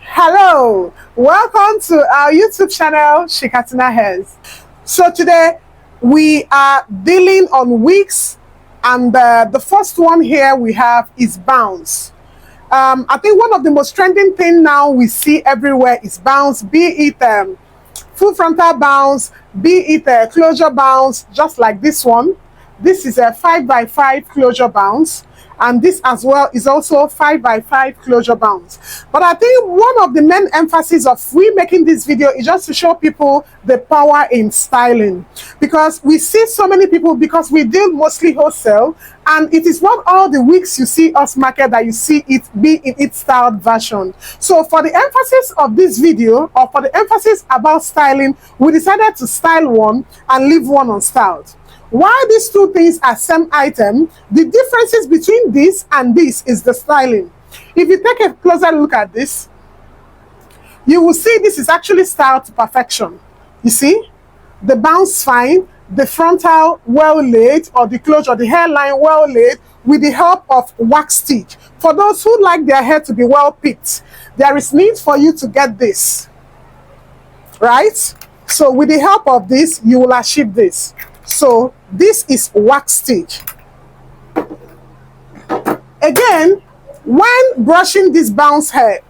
Hello, welcome to our YouTube channel, Chikatina Hairs. So today we are dealing on wigs, and the first one here we have is bounce. I think one of the most trending thing now we see everywhere is bounce, be it full frontal bounce, be it a closure bounce, just like this one. This is a 5x5 closure bounce, and this as well is also 5x5 closure bounce. But I think one of the main emphasis of we making this video is just to show people the power in styling, because we see so many people, because we deal mostly wholesale, and it is not all the wigs you see us market that you see it be in its styled version. So for the emphasis of this video, or for the emphasis about styling, we decided to style one and leave one unstyled. While these two things are same item, the differences between this and this is the styling. If you take a closer look at this, you will see this is actually styled to perfection. You see, the bounce fine, the frontal well laid, or the closure, the hairline well laid with the help of wax stitch. For those who like their hair to be well picked, there is need for you to get this, right? So with the help of this, you will achieve this. So this is wax stitch. Again, when brushing this bounce hair,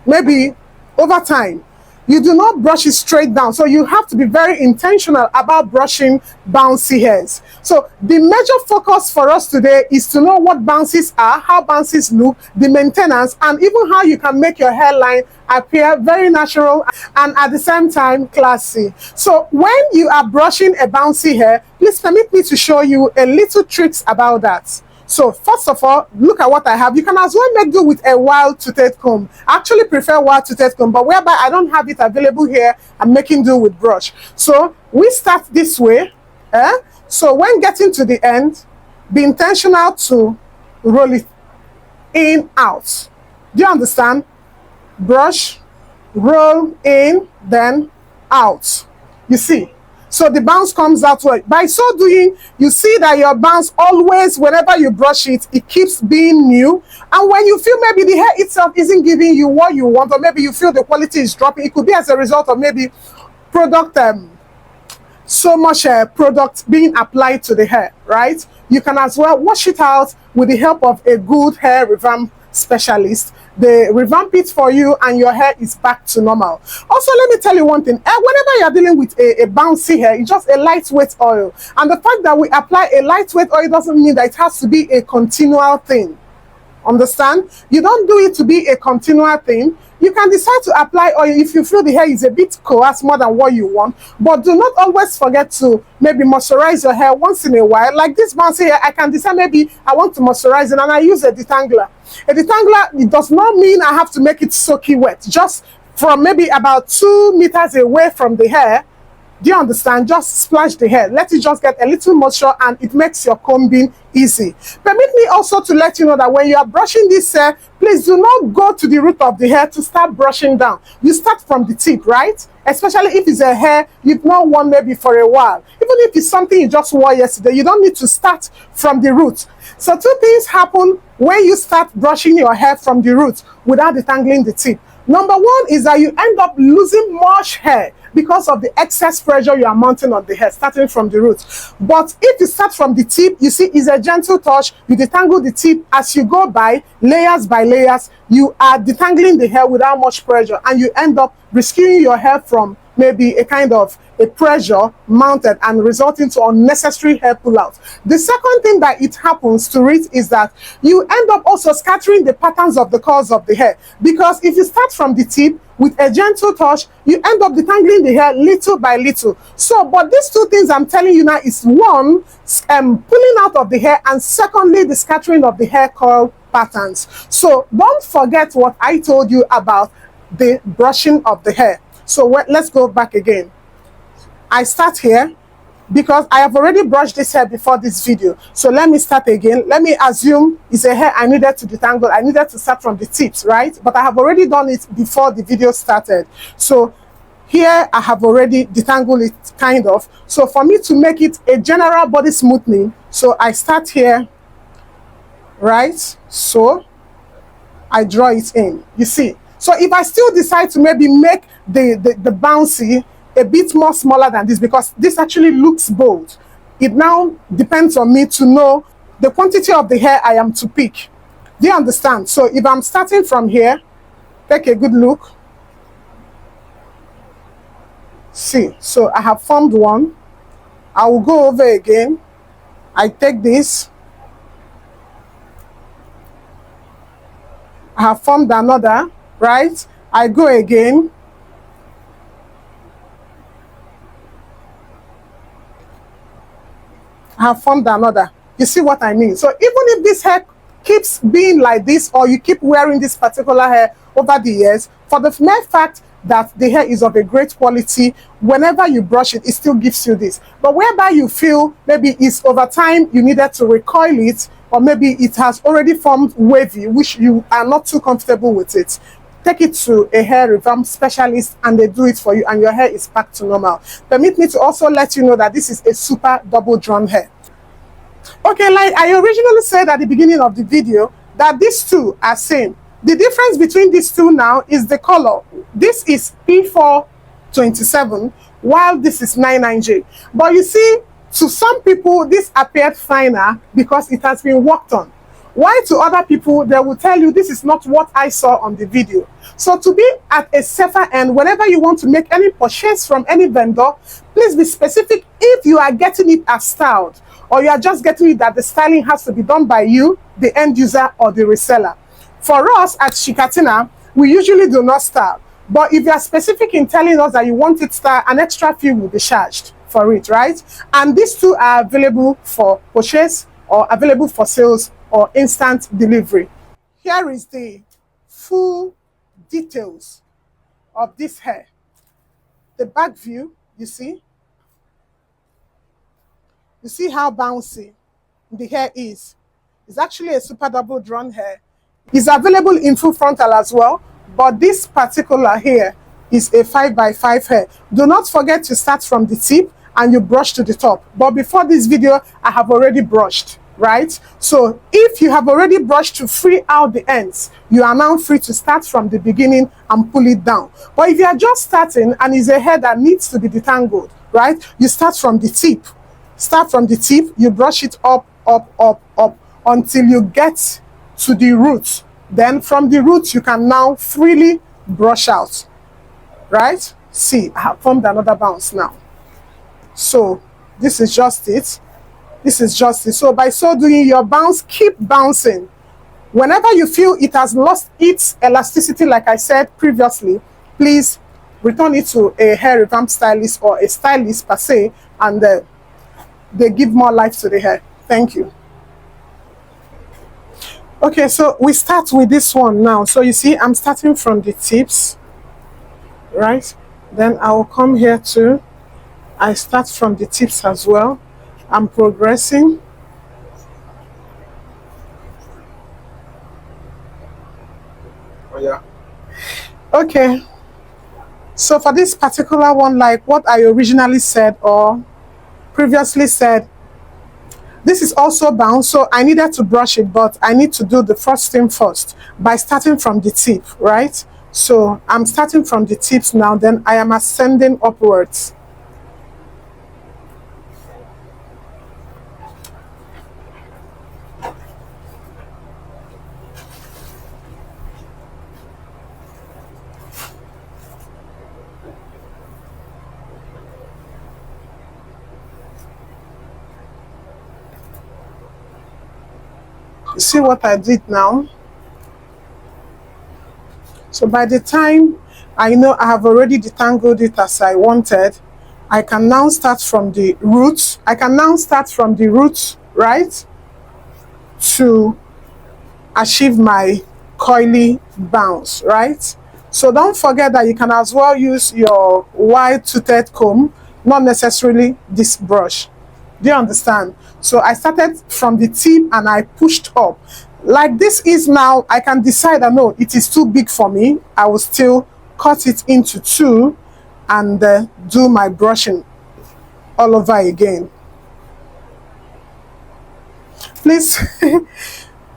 maybe over time, you do not brush it straight down. So you have to be very intentional about brushing bouncy hairs. So the major focus for us today is to know what bounces are, how bounces look, the maintenance, and even how you can make your hairline appear very natural and at the same time classy. So when you are brushing a bouncy hair, please permit me to show you a little tricks about that. So first of all, look at what I have. You can as well make do with a wild-toothed comb. I actually prefer wild-toothed comb, but whereby I don't have it available here, I'm making do with brush. So we start this way. So when getting to the end, be intentional to roll it in, out. Do you understand? Brush, roll in, then out. You see? So the bounce comes out well. By so doing, you see that your bounce always, whenever you brush it, it keeps being new. And when you feel maybe the hair itself isn't giving you what you want, or maybe you feel the quality is dropping, it could be as a result of maybe product, so much product being applied to the hair, right? You can as well wash it out with the help of a good hair revamp specialist. They revamp it for you and your hair is back to normal. Also, let me tell you one thing. Whenever you're dealing with a bouncy hair, it's just a lightweight oil. And the fact that we apply a lightweight oil doesn't mean that it has to be a continual thing. Understand? You don't do it to be a continual thing. You can decide to apply oil if you feel the hair is a bit coarse more than what you want, but do not always forget to maybe moisturize your hair once in a while. Like this bouncy hair, I can decide maybe I want to moisturize it and I use a detangler. A detangler, it does not mean I have to make it soaky wet. Just from maybe about 2 meters away from the hair, do you understand? Just splash the hair. Let it just get a little moisture and it makes your combing easy. Permit me also to let you know that when you are brushing this hair, please do not go to the root of the hair to start brushing down. You start from the tip, right? Especially if it's a hair you've not worn maybe for a while. Even if it's something you just wore yesterday, you don't need to start from the root. So two things happen when you start brushing your hair from the root without detangling the tip. Number one is that you end up losing much hair because of the excess pressure you are mounting on the hair starting from the root. But if you start from the tip, you see it's a gentle touch. You detangle the tip as you go by layers, you are detangling the hair without much pressure, and you end up rescuing your hair from maybe a kind of a pressure mounted and resulting to unnecessary hair pullout. The second thing that it happens to it is that you end up also scattering the patterns of the curls of the hair, because if you start from the tip with a gentle touch, you end up detangling the hair little by little. So but these two things I'm telling you now is one, pulling out of the hair, and secondly the scattering of the hair curl patterns. So don't forget what I told you about the brushing of the hair. So let's go back again. I start here because I have already brushed this hair before this video. So let me start again. Let me assume it's a hair I needed to detangle. I needed to start from the tips, right? But I have already done it before the video started. So here I have already detangled it kind of. So for me to make it a general body smoothing, so I start here, right? So I draw it in. You see, So if I still decide to maybe make the bouncy a bit more smaller than this, because this actually looks bold, it now depends on me to know the quantity of the hair I am to pick. Do you understand? So if I'm starting from here, take a good look. See, so I have formed one. I will go over again. I take this. I have formed another, right? I go again. I have formed another. You see what I mean? So even if this hair keeps being like this, or you keep wearing this particular hair over the years, for the mere fact that the hair is of a great quality, whenever you brush it, it still gives you this. But whereby you feel maybe it's over time you needed to recoil it, or maybe it has already formed wavy, which you are not too comfortable with it, take it to a hair revamp specialist and they do it for you, and your hair is back to normal. Permit me to also let you know that this is a super double drawn hair. Okay, like I originally said at the beginning of the video, that these two are same. The difference between these two now is the color. This is P427, while this is 99J. But you see, to some people, this appeared finer because it has been worked on. Why to other people, they will tell you this is not what I saw on the video. So to be at a safer end, whenever you want to make any purchase from any vendor, please be specific if you are getting it as styled, or you are just getting it that the styling has to be done by you, the end user, or the reseller. For us at Chikatina, we usually do not style. But if you are specific in telling us that you want it styled, an extra fee will be charged for it, right? And these two are available for purchase, or available for sales, or instant delivery. Here is the full details of this hair. The back view, you see how bouncy the hair is. It's actually a super double drawn hair. It's available in full frontal as well, but this particular hair is a 5x5 hair. Do not forget to start from the tip and you brush to the top. But before this video, I have already brushed, right? So if you have already brushed to free out the ends, you are now free to start from the beginning and pull it down. But if you are just starting and it's a hair that needs to be detangled, right? You start from the tip. Start from the tip, you brush it up, up, up, up until you get to the root. Then from the root, you can now freely brush out, right? See, I have formed another bounce now. So this is just it. This is just it. So by so doing, your bounce keep bouncing. Whenever you feel it has lost its elasticity, like I said previously, please return it to a hair revamp stylist or a stylist per se, and they give more life to the hair. Thank you. Okay, so we start with this one now. So you see, I'm starting from the tips, right? Then I will come here too. I start from the tips as well. I'm progressing. Oh yeah. Okay. So for this particular one, like what I originally said or previously said, this is also bound, so I needed to brush it, but I need to do the first thing first by starting from the tip, right? So I'm starting from the tips now, then I am ascending upwards. You see what I did now? So by the time I know I have already detangled it as I wanted, I can now start from the roots. I can now start from the roots, right, to achieve my coily bounce, right? So don't forget that you can as well use your wide-toothed comb, not necessarily this brush. Do you understand? So I started from the tip and I pushed up. Like this is now, I can decide that no, it is too big for me. I will still cut it into two and do my brushing all over again. Please,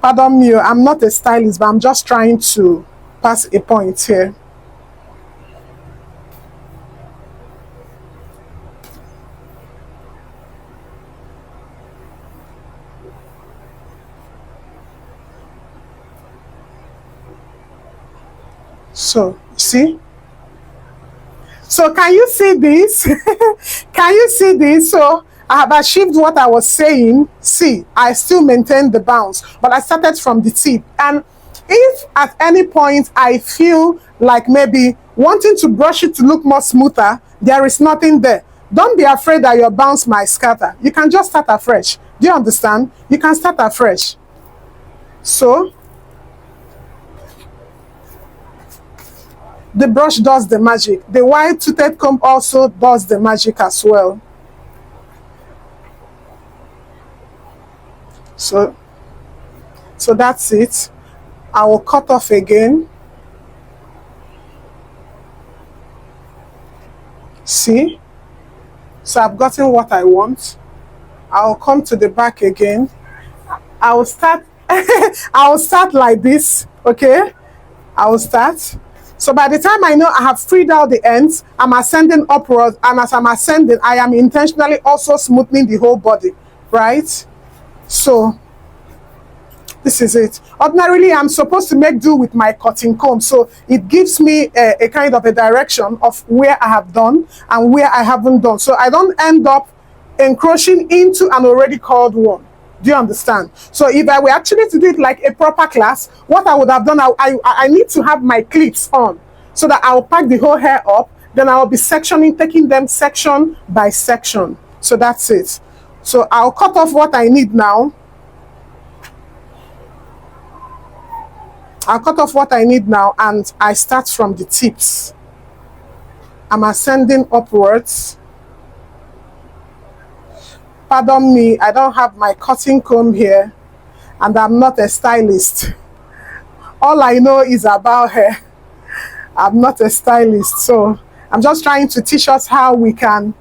pardon me, I'm not a stylist, but I'm just trying to pass a point here. So, see? So can you see this? Can you see this? So I have achieved what I was saying. See, I still maintain the bounce, but I started from the tip. And if at any point I feel like maybe wanting to brush it to look more smoother, there is nothing there, don't be afraid that your bounce might scatter. You can just start afresh. Do you understand? You can start afresh. So the brush does the magic. The wide-toothed comb also does the magic as well. So that's it. I will cut off again. See? So I've gotten what I want. I'll come to the back again. I will start I will start like this, okay? I will start. So by the time I know I have freed out the ends, I'm ascending upwards, and as I'm ascending, I am intentionally also smoothing the whole body, right? So this is it. Ordinarily, I'm supposed to make do with my cutting comb, so it gives me a kind of a direction of where I have done and where I haven't done, so I don't end up encroaching into an already curled one. Do you understand? So if I were actually to do it like a proper class, what I would have done, I need to have my clips on so that I'll pack the whole hair up, then I'll be sectioning, taking them section by section. So that's it. So I'll cut off what I need now. I'll cut off what I need now, and I start from the tips. I'm ascending upwards. Pardon me, I don't have my cutting comb here, and I'm not a stylist. All I know is about hair. I'm not a stylist, so I'm just trying to teach us how we can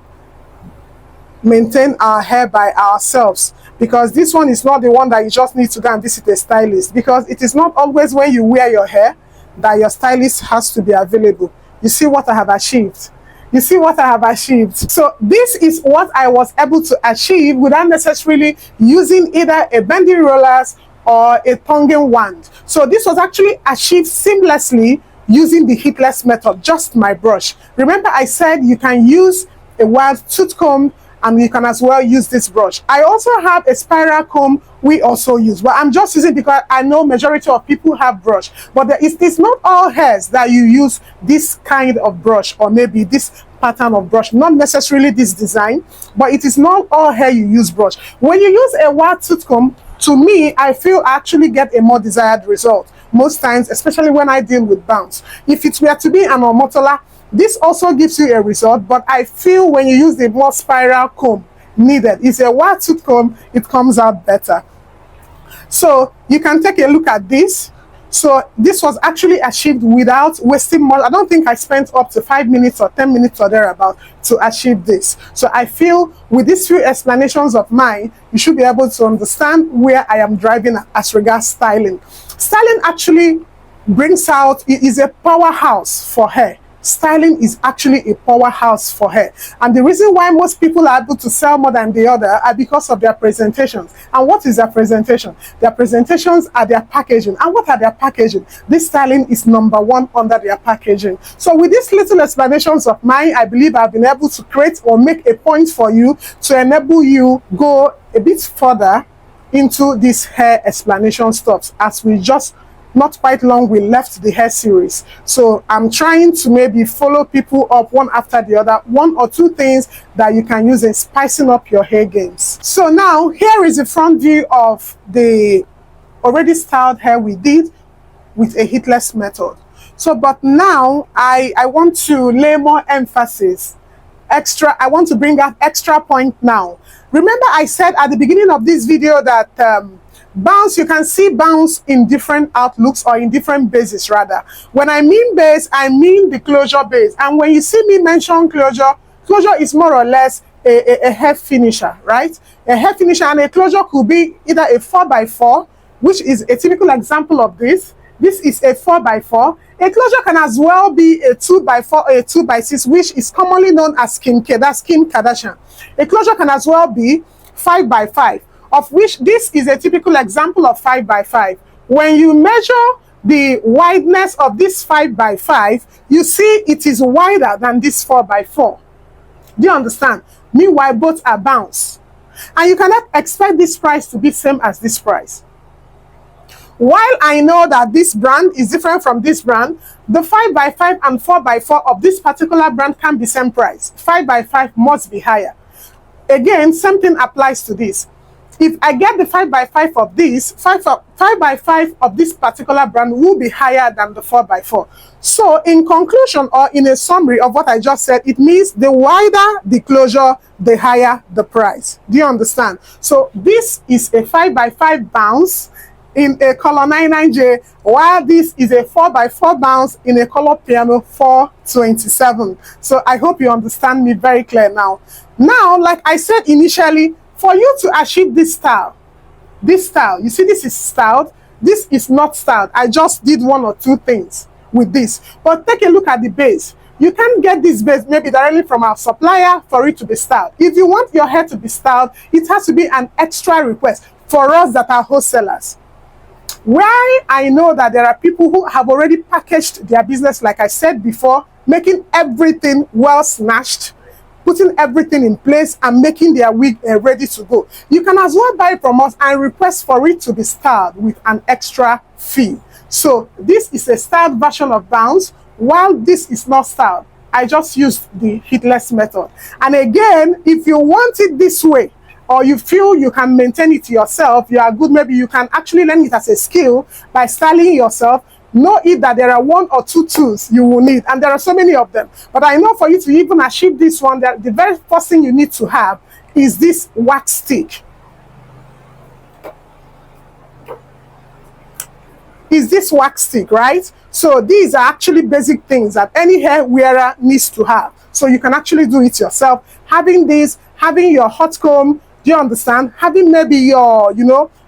maintain our hair by ourselves, because this one is not the one that you just need to go and visit a stylist, because it is not always when you wear your hair that your stylist has to be available. You see what I have achieved? You see what I have achieved? So this is what I was able to achieve without necessarily using either a bending rollers or a tonguing wand. So this was actually achieved seamlessly using the heatless method, just my brush. Remember I said you can use a wide tooth comb, and you can as well use this brush. I also have a spiral comb we also use, but I'm just using because I know majority of people have brush, but it's not all hairs that you use this kind of brush, or maybe this pattern of brush, not necessarily this design, but it is not all hair you use brush. When you use a wide tooth comb, to me, I feel I actually get a more desired result most times, especially when I deal with bounce. If it were to be an omotola, this also gives you a result, but I feel when you use the more spiral comb needed, it's a wide tooth comb, it comes out better. So you can take a look at this. So this was actually achieved without wasting more. I don't think I spent up to 5 minutes or 10 minutes or thereabout to achieve this. So I feel with these few explanations of mine, you should be able to understand where I am driving as regards styling. Styling actually brings out, it is a powerhouse for hair. Styling is actually a powerhouse for hair, and the reason why most people are able to sell more than the other are because of their presentations. And what is their presentation? Their presentations are their packaging. And what are their packaging? This styling is number one under their packaging. So with these little explanations of mine, I believe I've been able to create or make a point for you to enable you go a bit further into these hair explanation stuff, as we just not quite long we left the hair series. So I'm trying to maybe follow people up one after the other, 1 or 2 things that you can use in spicing up your hair games. So now here is the front view of the already styled hair we did with a heatless method. So but now I want to lay more emphasis, I want to bring out extra point now. Remember I said at the beginning of this video that bounce, you can see bounce in different outlooks, or in different bases rather. When I mean base, I mean the closure base. And when you see me mention closure, closure is more or less a hair finisher, right? A hair finisher, and a closure could be either a 4x4, which is a typical example of this. This is a 4x4, A closure can as well be a 2x4 or a 2x6, which is commonly known as Kim-K, that's Kim Kardashian. A closure can as well be 5x5, of which this is a typical example of 5x5. When you measure the wideness of this 5x5, you see it is wider than this 4x4. Do you understand? Meanwhile, both are bounce. And you cannot expect this price to be same as this price. While I know that this brand is different from this brand, the 5x5 and 4x4 of this particular brand can be same price. 5x5 must be higher. Again, same thing applies to this. If I get the 5x5 of this, 5x5 of this particular brand will be higher than the 4x4. So in conclusion, or in a summary of what I just said, it means the wider the closure, the higher the price. Do you understand? So this is a 5x5 bounce in a color 99J, while this is a 4x4 bounce in a color piano 427. So I hope you understand me very clear now. Now, like I said initially, for you to achieve this style, you see this is styled, this is not styled. I just did one or two things with this. But take a look at the base. You can get this base maybe directly from our supplier for it to be styled. If you want your hair to be styled, it has to be an extra request for us that are wholesalers. Why I know that there are people who have already packaged their business, like I said before, making everything well snatched, putting everything in place and making their wig ready to go. You can as well buy from us and request for it to be styled with an extra fee. So this is a styled version of bounce, while this is not styled. I just used the heatless method. And again, if you want it this way, or you feel you can maintain it yourself, you are good, maybe you can actually learn it as a skill by styling yourself. Know it that there are 1 or 2 tools you will need, and there are so many of them. But I know for you to even achieve this one, that the very first thing you need to have is this wax stick. Is this wax stick, right? So these are actually basic things that any hair wearer needs to have. So you can actually do it yourself. Having this, having your hot comb, do you understand? Having maybe your,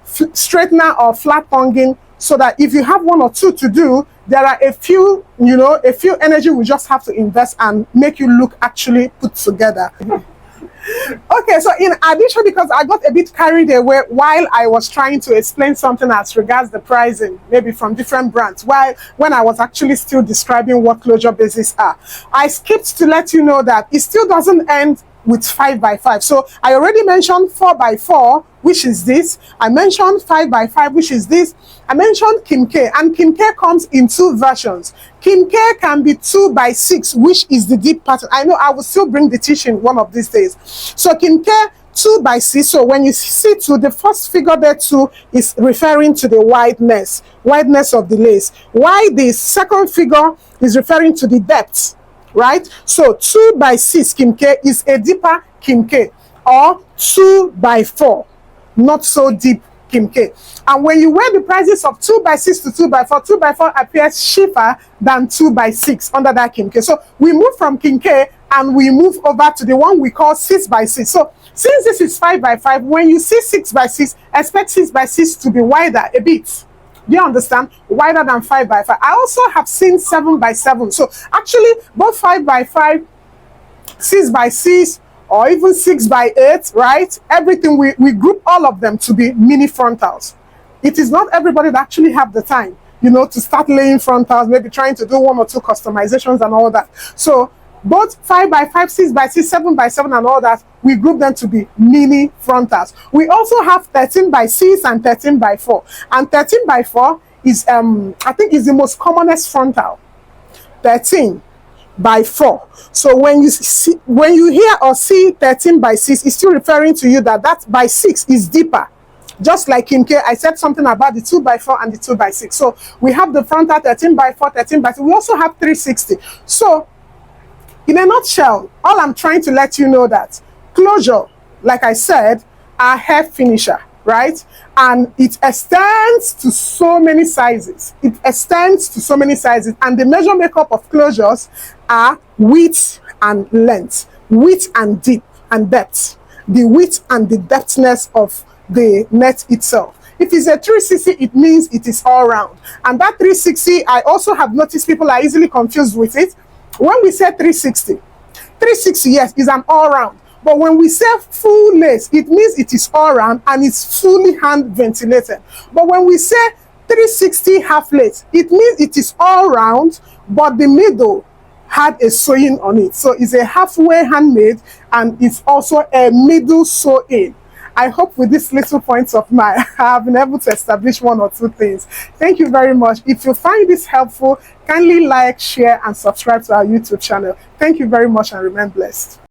straightener or flat tonguing, so that if you have 1 or 2 to do, there are a few, a few energy we just have to invest and make you look actually put together. Okay, so in addition, because I got a bit carried away while I was trying to explain something as regards the pricing, maybe from different brands, when I was actually still describing what closure bases are, I skipped to let you know that it still doesn't end with 5x5. So I already mentioned 4x4, which is this. I mentioned 5x5, which is this. I mentioned Kim-K, and Kim-K comes in 2 versions. Kim-K can be 2x6, which is the deep pattern. I know I will still bring the teaching one of these days. So Kim-K 2x6. So when you see 2, the first figure there 2 is referring to the wideness of the lace. Why the second figure is referring to the depth. Right? So 2x6 Kim-K is a deeper Kim-K, or 2x4, not so deep Kim-K. And when you wear the prices of 2x6 to 2x4, 2x4 appears cheaper than 2x6 under that Kim-K. So we move from Kim-K and we move over to the one we call 6x6. So since this is 5x5, when you see 6x6, expect 6x6 to be wider a bit. Do you understand? Wider than 5x5. I also have seen 7x7. So actually, both 5x5, 6x6, or even 6x8, right? Everything, we group all of them to be mini frontals. It is not everybody that actually have the time, to start laying frontals, maybe trying to do 1 or 2 customizations and all that. So both 5x5, 6x6, 7x7 and all that, we group them to be mini frontals. We also have 13x6 and 13x4. And 13x4 is, I think, is the most commonest frontal. 13x4. So when you hear or see 13x6, it's still referring to you that by 6 is deeper. Just like Kim-K, I said something about the 2x4 and the 2x6. So we have the frontal 13x4, 13x6. We also have 360. So in a nutshell, all I'm trying to let you know that closure, like I said, are hair finisher, right? And it extends to so many sizes. And the measure makeup of closures are width and length, width and deep and depth, the width and the depthness of the net itself. If it's a 360, it means it is all round. And that 360, I also have noticed people are easily confused with it. When we say 360, 360, yes, is an all round. But when we say full lace, it means it is all round and it's fully hand ventilated. But when we say 360 half lace, it means it is all round, but the middle had a sewing on it. So it's a halfway handmade and it's also a middle sew-in. I hope with these little points of mine, I have been able to establish one or two things. Thank you very much. If you find this helpful, kindly like, share, and subscribe to our YouTube channel. Thank you very much and remain blessed.